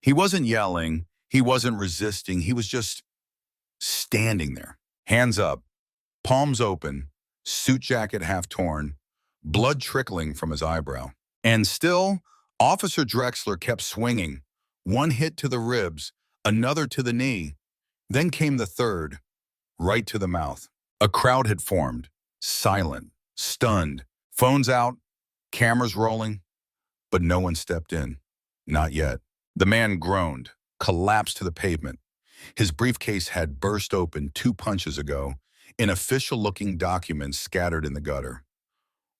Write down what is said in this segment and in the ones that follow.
He wasn't yelling. He wasn't resisting. He was just standing there, hands up, palms open, suit jacket half torn, blood trickling from his eyebrow. And still, Officer Drexler kept swinging. One hit to the ribs, another to the knee. Then came the third, right to the mouth. A crowd had formed, silent, stunned, phones out, cameras rolling, but no one stepped in. Not yet. The man groaned, collapsed to the pavement. His briefcase had burst open 2 punches ago, in official-looking documents scattered in the gutter.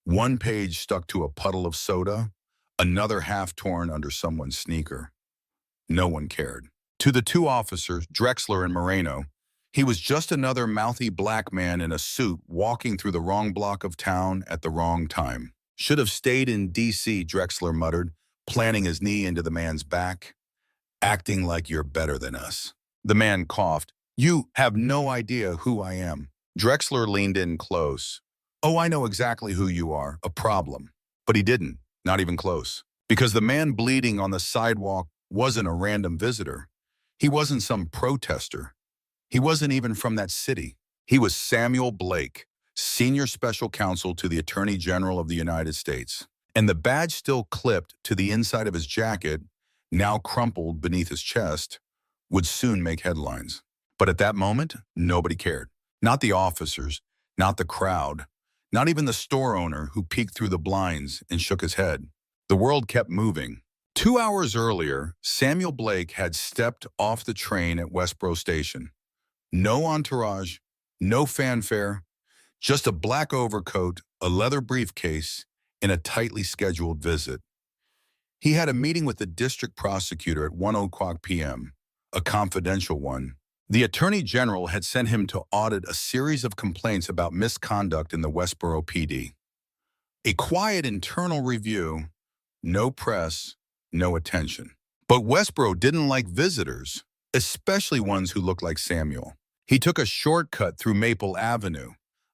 One page stuck to a puddle of soda, another half torn under someone's sneaker. No one cared. To the 2 officers, Drexler and Moreno, he was just another mouthy black man in a suit walking through the wrong block of town at the wrong time. Should have stayed in D.C., Drexler muttered, planting his knee into the man's back. Acting like you're better than us. The man coughed. You have no idea who I am. Drexler leaned in close. Oh, I know exactly who you are, a problem. But he didn't, not even close. Because the man bleeding on the sidewalk wasn't a random visitor. He wasn't some protester. He wasn't even from that city. He was Samuel Blake, Senior Special Counsel to the Attorney General of the United States. And the badge still clipped to the inside of his jacket, now crumpled beneath his chest, would soon make headlines. But at that moment, nobody cared. Not the officers, not the crowd, not even the store owner who peeked through the blinds and shook his head. The world kept moving. 2 hours earlier, Samuel Blake had stepped off the train at Westboro Station. No entourage, no fanfare, just a black overcoat, a leather briefcase, and a tightly scheduled visit. He had a meeting with the district prosecutor at 1:00 p.m., a confidential one. The Attorney General had sent him to audit a series of complaints about misconduct in the Westboro PD. A quiet internal review, no press, no attention. But Westboro didn't like visitors, especially ones who looked like Samuel. He took a shortcut through Maple Avenue,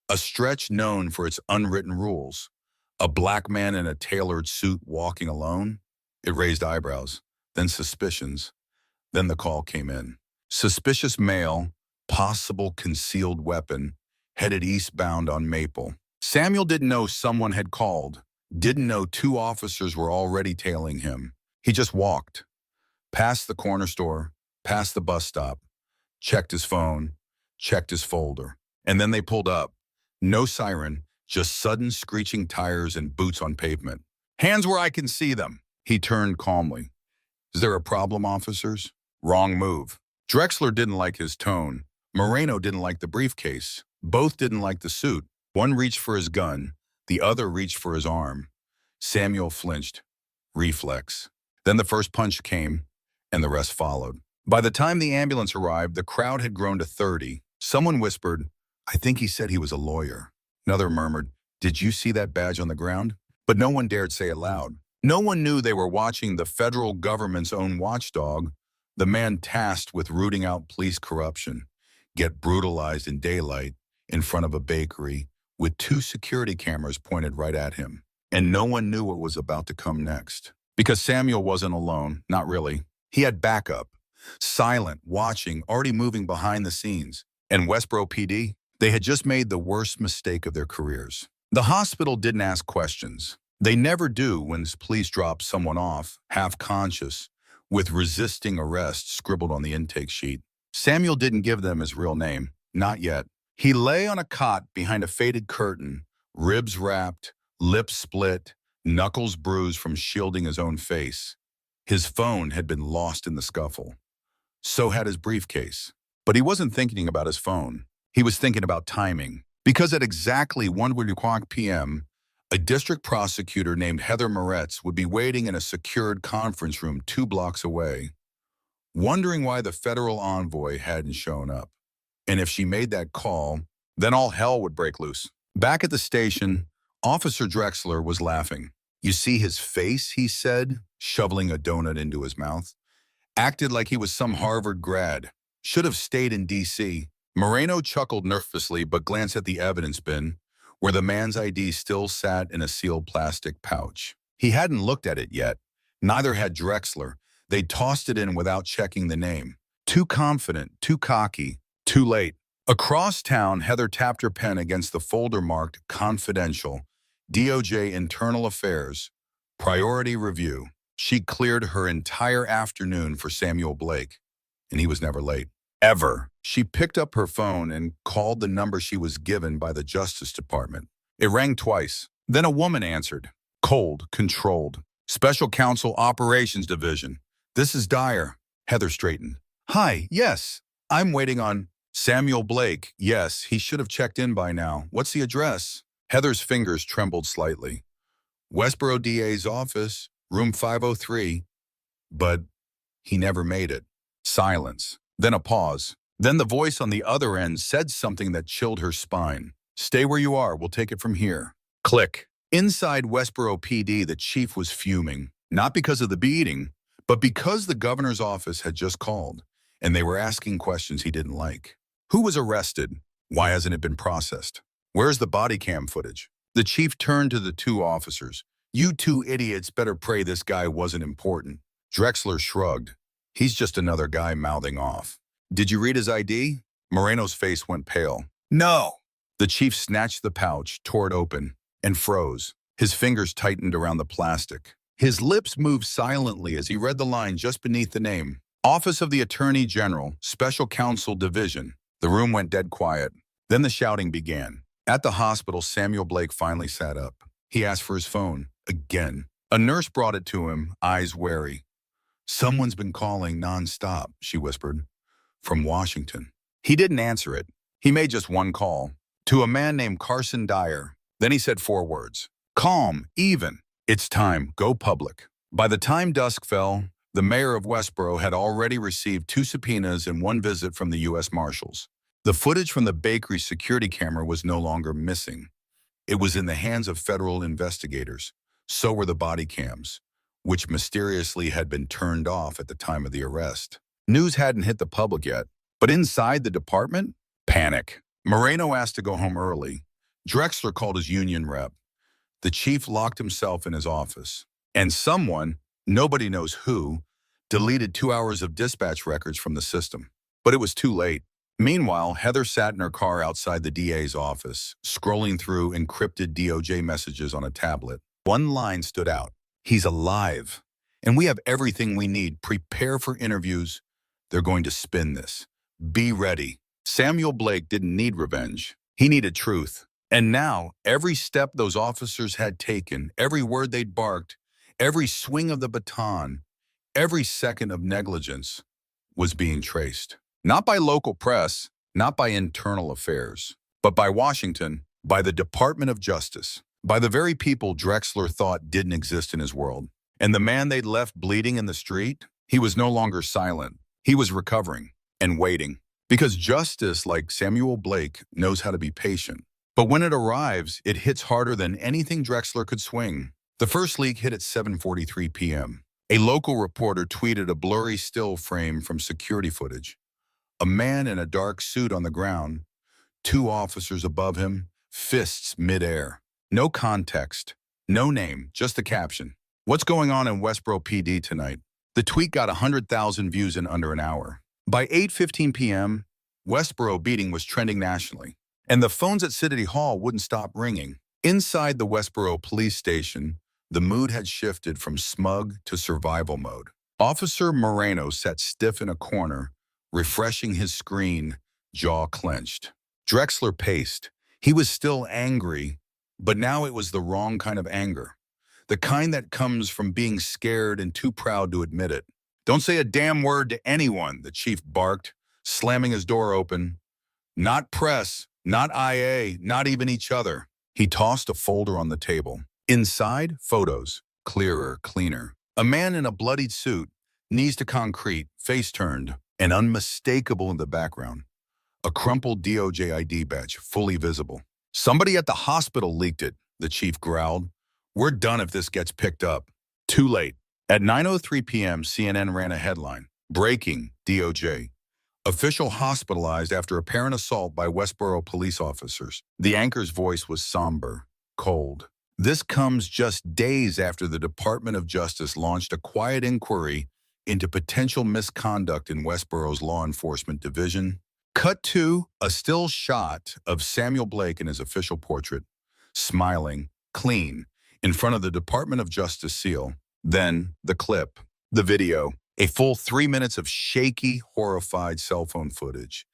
a stretch known for its unwritten rules. A black man in a tailored suit walking alone? It raised eyebrows, then suspicions. Then the call came in. Suspicious male, possible concealed weapon, headed eastbound on Maple. Samuel didn't know someone had called, didn't know 2 officers were already tailing him. He just walked, past the corner store, past the bus stop, checked his phone, checked his folder. And then they pulled up. No siren, just sudden screeching tires and boots on pavement. Hands where I can see them. He turned calmly. Is there a problem, officers? Wrong move. Drexler didn't like his tone. Moreno didn't like the briefcase. Both didn't like the suit. One reached for his gun. The other reached for his arm. Samuel flinched. Reflex. Then the first punch came, and the rest followed. By the time the ambulance arrived, the crowd had grown to 30. Someone whispered, I think he said he was a lawyer. Another murmured, did you see that badge on the ground? But no one dared say it loud. No one knew they were watching the federal government's own watchdog, the man tasked with rooting out police corruption, get brutalized in daylight in front of a bakery with 2 security cameras pointed right at him. And no one knew what was about to come next. Because Samuel wasn't alone, not really. He had backup, silent, watching, already moving behind the scenes. And Westboro PD, they had just made the worst mistake of their careers. The hospital didn't ask questions. They never do when police drop someone off, half-conscious, with resisting arrest scribbled on the intake sheet. Samuel didn't give them his real name, not yet. He lay on a cot behind a faded curtain, ribs wrapped, lips split, knuckles bruised from shielding his own face. His phone had been lost in the scuffle. So had his briefcase. But he wasn't thinking about his phone. He was thinking about timing. Because at exactly 1:00 p.m., a district prosecutor named Heather Moretz would be waiting in a secured conference room 2 blocks away, wondering why the federal envoy hadn't shown up. And if she made that call, then all hell would break loose. Back at the station, Officer Drexler was laughing. You see his face, he said, shoveling a donut into his mouth. Acted like he was some Harvard grad. Should have stayed in D.C. Moreno chuckled nervously but glanced at the evidence bin, where the man's ID still sat in a sealed plastic pouch. He hadn't looked at it yet. Neither had Drexler. They tossed it in without checking the name. Too confident, too cocky, too late. Across town, Heather tapped her pen against the folder marked Confidential, DOJ Internal Affairs, Priority Review. She cleared her entire afternoon for Samuel Blake, and he was never late. Ever. She picked up her phone and called the number she was given by the Justice Department. It rang twice. Then a woman answered. Cold, controlled. Special Counsel Operations Division. This is Dyer. Heather straightened. Hi, yes. I'm waiting on Samuel Blake. Yes, he should have checked in by now. What's the address? Heather's fingers trembled slightly. Westboro DA's office, room 503. But he never made it. Silence. Then a pause. Then the voice on the other end said something that chilled her spine. Stay where you are. We'll take it from here. Click. Inside Westboro PD, the chief was fuming, not because of the beating, but because the governor's office had just called, and they were asking questions he didn't like. Who was arrested? Why hasn't it been processed? Where's the body cam footage? The chief turned to the two officers. You two idiots better pray this guy wasn't important. Drexler shrugged. He's just another guy mouthing off. Did you read his ID? Moreno's face went pale. No. The chief snatched the pouch, tore it open, and froze. His fingers tightened around the plastic. His lips moved silently as he read the line just beneath the name. Office of the Attorney General, Special Counsel Division. The room went dead quiet. Then the shouting began. At the hospital, Samuel Blake finally sat up. He asked for his phone. Again. A nurse brought it to him, eyes wary. Someone's been calling nonstop, she whispered. From Washington. He didn't answer it. He made just one call. To a man named Carson Dyer. Then he said 4 words. Calm, even. It's time, go public. By the time dusk fell, the mayor of Westboro had already received 2 subpoenas and 1 visit from the U.S. Marshals. The footage from the bakery security camera was no longer missing. It was in the hands of federal investigators. So were the body cams, which mysteriously had been turned off at the time of the arrest. News hadn't hit the public yet, but inside the department, panic. Moreno asked to go home early. Drexler called his union rep. The chief locked himself in his office. And someone, nobody knows who, deleted 2 hours of dispatch records from the system. But it was too late. Meanwhile, Heather sat in her car outside the DA's office, scrolling through encrypted DOJ messages on a tablet. One line stood out. He's alive. And we have everything we need. Prepare for interviews. They're going to spin this. Be ready. Samuel Blake didn't need revenge. He needed truth. And now, every step those officers had taken, every word they'd barked, every swing of the baton, every second of negligence was being traced. Not by local press, not by internal affairs, but by Washington, by the Department of Justice, by the very people Drexler thought didn't exist in his world. And the man they'd left bleeding in the street, he was no longer silent. He was recovering and waiting. Because justice, like Samuel Blake, knows how to be patient. But when it arrives, it hits harder than anything Drexler could swing. The first leak hit at 7:43 p.m. A local reporter tweeted a blurry still frame from security footage. A man in a dark suit on the ground, 2 officers above him, fists midair. No context, no name, just the caption. What's going on in Westboro PD tonight? The tweet got 100,000 views in under an hour. By 8:15 p.m., Westboro beating was trending nationally, and the phones at City Hall wouldn't stop ringing. Inside the Westboro police station, the mood had shifted from smug to survival mode. Officer Moreno sat stiff in a corner, refreshing his screen, jaw clenched. Drexler paced. He was still angry, but now it was the wrong kind of anger. The kind that comes from being scared and too proud to admit it. Don't say a damn word to anyone, the chief barked, slamming his door open. Not press, not IA, not even each other. He tossed a folder on the table. Inside, photos, clearer, cleaner. A man in a bloodied suit, knees to concrete, face turned, and unmistakable in the background. A crumpled DOJ ID badge, fully visible. Somebody at the hospital leaked it, the chief growled. We're done if this gets picked up. Too late. At 9:03 p.m., CNN ran a headline. Breaking, DOJ. Official hospitalized after apparent assault by Westboro police officers. The anchor's voice was somber, cold. This comes just days after the Department of Justice launched a quiet inquiry into potential misconduct in Westboro's law enforcement division. Cut to a still shot of Samuel Blake in his official portrait, smiling, clean, in front of the Department of Justice seal. Then the clip, the video, a full 3 minutes of shaky, horrified cell phone footage.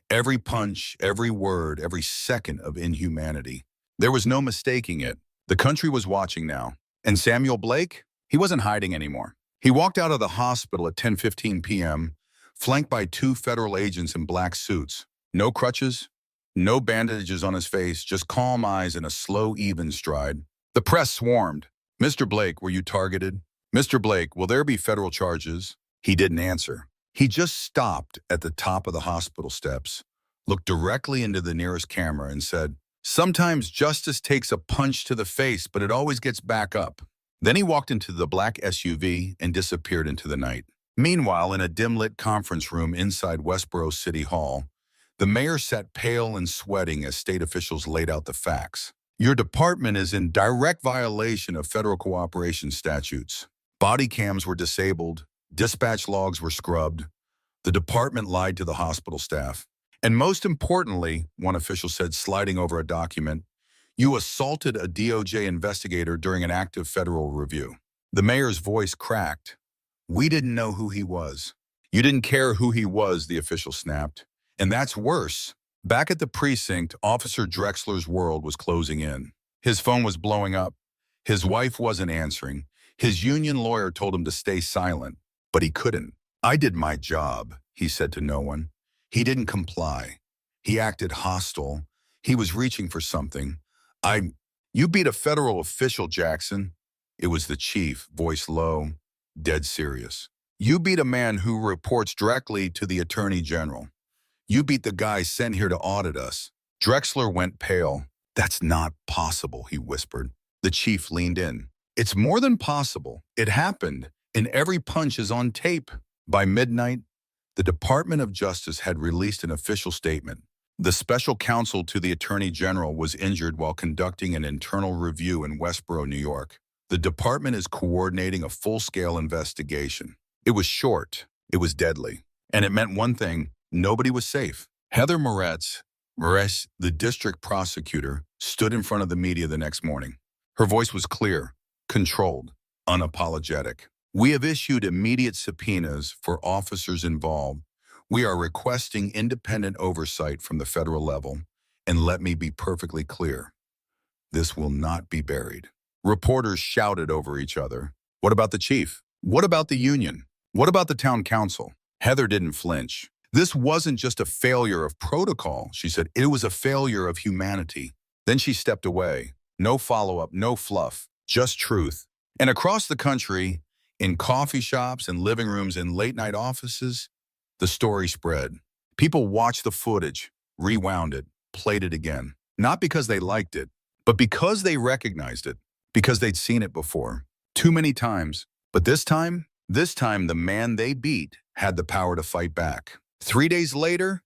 Every punch, every word, every second of inhumanity. There was no mistaking it. The country was watching now. And Samuel Blake? He wasn't hiding anymore. He walked out of the hospital at 10:15 p.m., flanked by 2 federal agents in black suits. No crutches, no bandages on his face, just calm eyes and a slow, even stride. The press swarmed. "Mr. Blake, were you targeted? Mr. Blake, will there be federal charges?" He didn't answer. He just stopped at the top of the hospital steps, looked directly into the nearest camera and said, "Sometimes justice takes a punch to the face, but it always gets back up." Then he walked into the black SUV and disappeared into the night. Meanwhile, in a dim-lit conference room inside Westboro City Hall, the mayor sat pale and sweating as state officials laid out the facts. "Your department is in direct violation of federal cooperation statutes. Body cams were disabled, dispatch logs were scrubbed, the department lied to the hospital staff. And most importantly," one official said, sliding over a document, "you assaulted a DOJ investigator during an active federal review." The mayor's voice cracked. "We didn't know who he was." "You didn't care who he was," the official snapped. "And that's worse." Back at the precinct, Officer Drexler's world was closing in. His phone was blowing up. His wife wasn't answering. His union lawyer told him to stay silent, but he couldn't. "I did my job," he said to no one. He didn't comply. He acted hostile. He was reaching for something. You beat a federal official, Jackson." It was the chief, voice low, dead serious. "You beat a man who reports directly to the Attorney General. You beat the guy sent here to audit us." Drexler went pale. "That's not possible," he whispered. The chief leaned in. "It's more than possible. It happened, and every punch is on tape." By midnight, the Department of Justice had released an official statement. The special counsel to the Attorney General was injured while conducting an internal review in Westboro, New York. The department is coordinating a full-scale investigation. It was short. It was deadly. And it meant one thing: nobody was safe. Heather Moretz, the district prosecutor, stood in front of the media the next morning. Her voice was clear, controlled, unapologetic. "We have issued immediate subpoenas for officers involved. We are requesting independent oversight from the federal level. And let me be perfectly clear, this will not be buried." Reporters shouted over each other. "What about the chief? What about the union? What about the town council?" Heather didn't flinch. "This wasn't just a failure of protocol," she said. "It was a failure of humanity." Then she stepped away. No follow-up, no fluff, just truth. And across the country, in coffee shops and living rooms and late-night offices, the story spread. People watched the footage, rewound it, played it again. Not because they liked it, but because they recognized it, because they'd seen it before. Too many times. But this time, the man they beat had the power to fight back. 3 days later,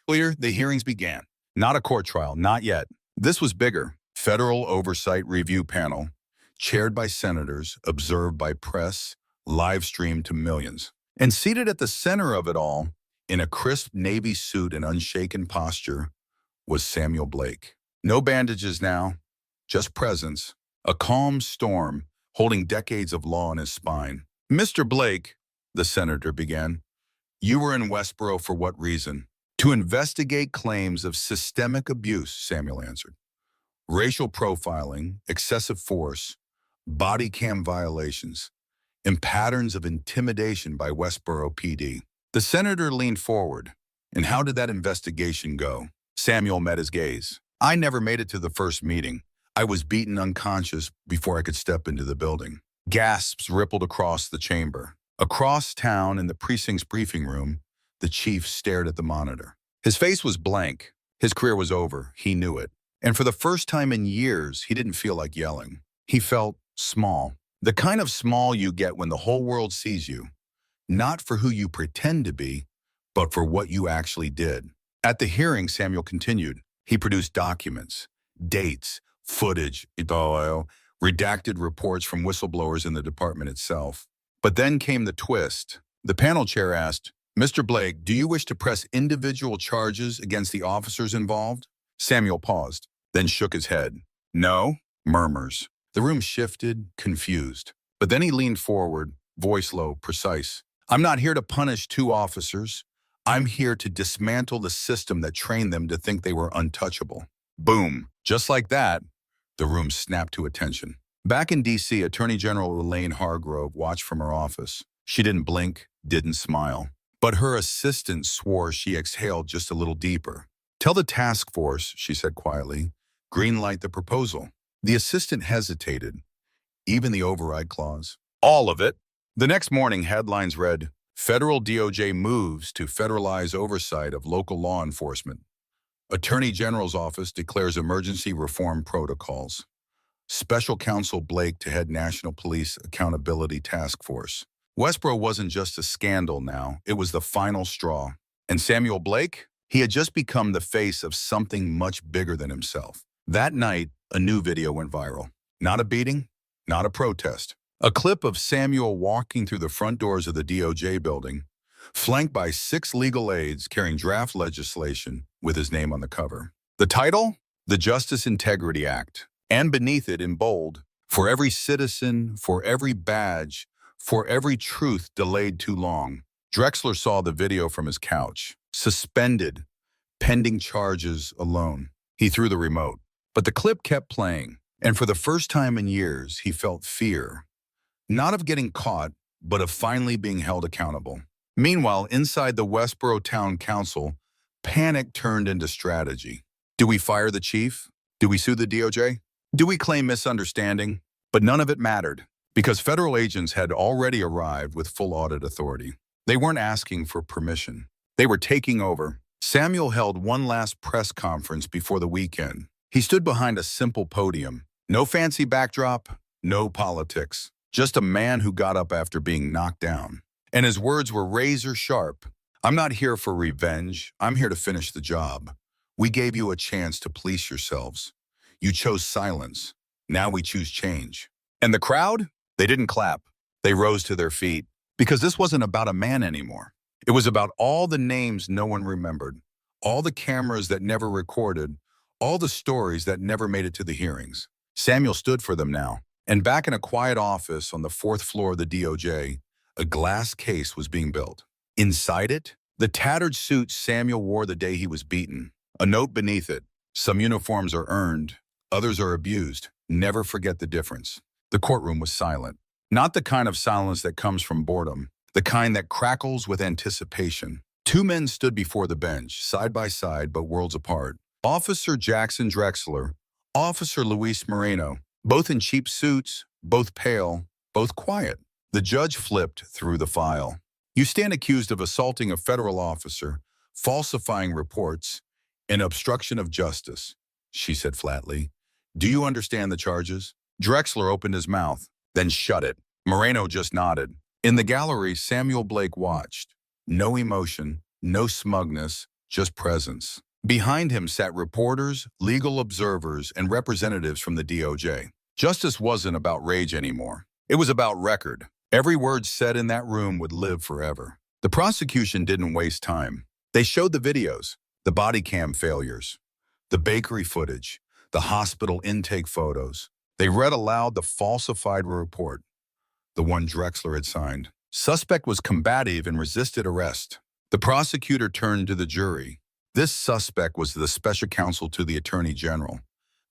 the hearings began. Not a court trial, not yet. This was bigger. Federal Oversight Review Panel, chaired by senators, observed by press, live streamed to millions. And seated at the center of it all, in a crisp navy suit and unshaken posture, was Samuel Blake. No bandages now, just presence, a calm storm holding decades of law in his spine. "Mr. Blake," the senator began, "you were in Westboro for what reason?" "To investigate claims of systemic abuse," Samuel answered. "Racial profiling, excessive force, body cam violations, and patterns of intimidation by Westboro PD." The senator leaned forward. "And how did that investigation go?" Samuel met his gaze. "I never made it to the first meeting. I was beaten unconscious before I could step into the building." Gasps rippled across the chamber. Across town in the precinct's briefing room, the chief stared at the monitor. His face was blank. His career was over. He knew it. And for the first time in years, he didn't feel like yelling. He felt small. The kind of small you get when the whole world sees you. Not for who you pretend to be, but for what you actually did. At the hearing, Samuel continued. He produced documents, dates, footage, redacted reports from whistleblowers in the department itself. But then came the twist. The panel chair asked, "Mr. Blake, do you wish to press individual charges against the officers involved?" Samuel paused, then shook his head. "No." Murmurs. The room shifted, confused. But then he leaned forward, voice low, precise. "I'm not here to punish two officers. I'm here to dismantle the system that trained them to think they were untouchable." Boom. Just like that, the room snapped to attention. Back in D.C., Attorney General Elaine Hargrove watched from her office. She didn't blink, didn't smile. But her assistant swore she exhaled just a little deeper. "Tell the task force," she said quietly, "greenlight the proposal." The assistant hesitated. "Even the override clause?" "All of it." The next morning, headlines read, "Federal DOJ moves to federalize oversight of local law enforcement. Attorney General's office declares emergency reform protocols. Special Counsel Blake to head National Police Accountability Task Force." Westboro wasn't just a scandal now, it was the final straw. And Samuel Blake? He had just become the face of something much bigger than himself. That night, a new video went viral. Not a beating, not a protest. A clip of Samuel walking through the front doors of the DOJ building, flanked by 6 legal aides carrying draft legislation with his name on the cover. The title? The Justice Integrity Act. And beneath it, in bold, "For every citizen, for every badge, for every truth delayed too long." Drexler saw the video from his couch. Suspended, pending charges alone. He threw the remote. But the clip kept playing, and for the first time in years, he felt fear. Not of getting caught, but of finally being held accountable. Meanwhile, inside the Westboro Town Council, panic turned into strategy. Do we fire the chief? Do we sue the DOJ? Do we claim misunderstanding? But none of it mattered, because federal agents had already arrived with full audit authority. They weren't asking for permission. They were taking over. Samuel held one last press conference before the weekend. He stood behind a simple podium. No fancy backdrop, no politics. Just a man who got up after being knocked down. And his words were razor sharp. "I'm not here for revenge. I'm here to finish the job. We gave you a chance to police yourselves. You chose silence. Now we choose change." And the crowd? They didn't clap. They rose to their feet. Because this wasn't about a man anymore. It was about all the names no one remembered, all the cameras that never recorded, all the stories that never made it to the hearings. Samuel stood for them now. And back in a quiet office on the 4th floor of the DOJ, a glass case was being built. Inside it, the tattered suit Samuel wore the day he was beaten. A note beneath it. "Some uniforms are earned, others are abused. Never forget the difference." The courtroom was silent. Not the kind of silence that comes from boredom, the kind that crackles with anticipation. 2 men stood before the bench, side by side but worlds apart. Officer Jackson Drexler, Officer Luis Moreno, both in cheap suits, both pale, both quiet. The judge flipped through the file. "You stand accused of assaulting a federal officer, falsifying reports, and obstruction of justice," she said flatly. "Do you understand the charges?" Drexler opened his mouth, then shut it. Moreno just nodded. In the gallery, Samuel Blake watched. No emotion, no smugness, just presence. Behind him sat reporters, legal observers, and representatives from the DOJ. Justice wasn't about rage anymore. It was about record. Every word said in that room would live forever. The prosecution didn't waste time. They showed the videos, the body cam failures, the bakery footage, the hospital intake photos. They read aloud the falsified report, the one Drexler had signed. Suspect was combative and resisted arrest. The prosecutor turned to the jury. This suspect was the special counsel to the attorney general.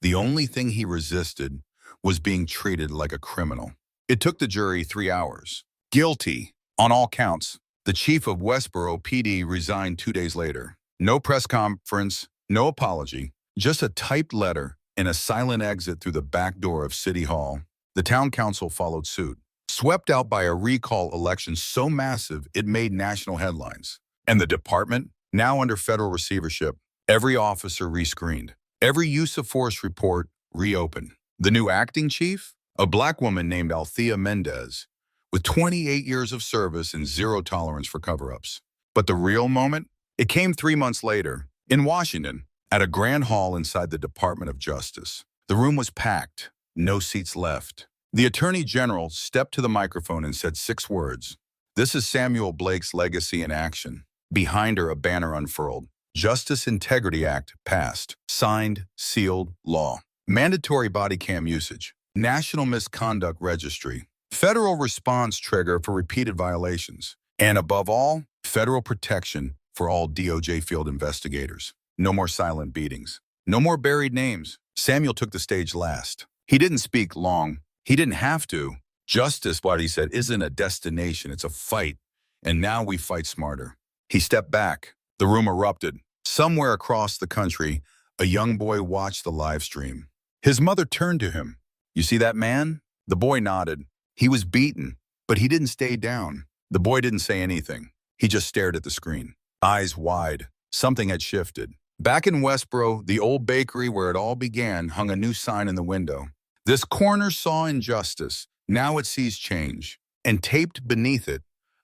The only thing he resisted was being treated like a criminal. It took the jury 3 hours. Guilty on all counts. The chief of Westboro PD resigned 2 days later. No press conference, no apology, just a typed letter and a silent exit through the back door of City Hall. The town council followed suit, swept out by a recall election so massive it made national headlines. And the department, now under federal receivership, every officer rescreened, every use of force report reopened. The new acting chief, a black woman named Althea Mendez, with 28 years of service and zero tolerance for cover-ups. But the real moment? It came 3 months later, in Washington, at a grand hall inside the Department of Justice. The room was packed, no seats left. The Attorney General stepped to the microphone and said 6 words. This is Samuel Blake's legacy in action. Behind her, a banner unfurled. Justice Integrity Act passed. Signed, sealed, law. Mandatory body cam usage. National Misconduct Registry. Federal response trigger for repeated violations. And above all, federal protection for all DOJ field investigators. No more silent beatings. No more buried names. Samuel took the stage last. He didn't speak long. He didn't have to. Justice, what he said, isn't a destination, it's a fight. And now we fight smarter. He stepped back. The room erupted. Somewhere across the country, a young boy watched the live stream. His mother turned to him. You see that man? The boy nodded. He was beaten, but he didn't stay down. The boy didn't say anything. He just stared at the screen, eyes wide. Something had shifted. Back in Westboro, the old bakery where it all began hung a new sign in the window. This corner saw injustice. Now it sees change. And taped beneath it,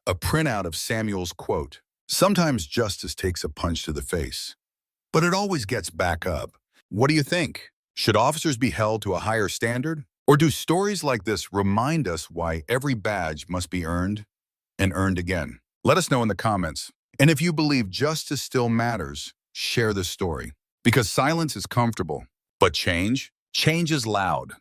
a printout of Samuel's quote. Sometimes justice takes a punch to the face, but it always gets back up. What do you think? Should officers be held to a higher standard? Or do stories like this remind us why every badge must be earned and earned again? Let us know in the comments. And if you believe justice still matters, share this story. Because silence is comfortable, but change is loud.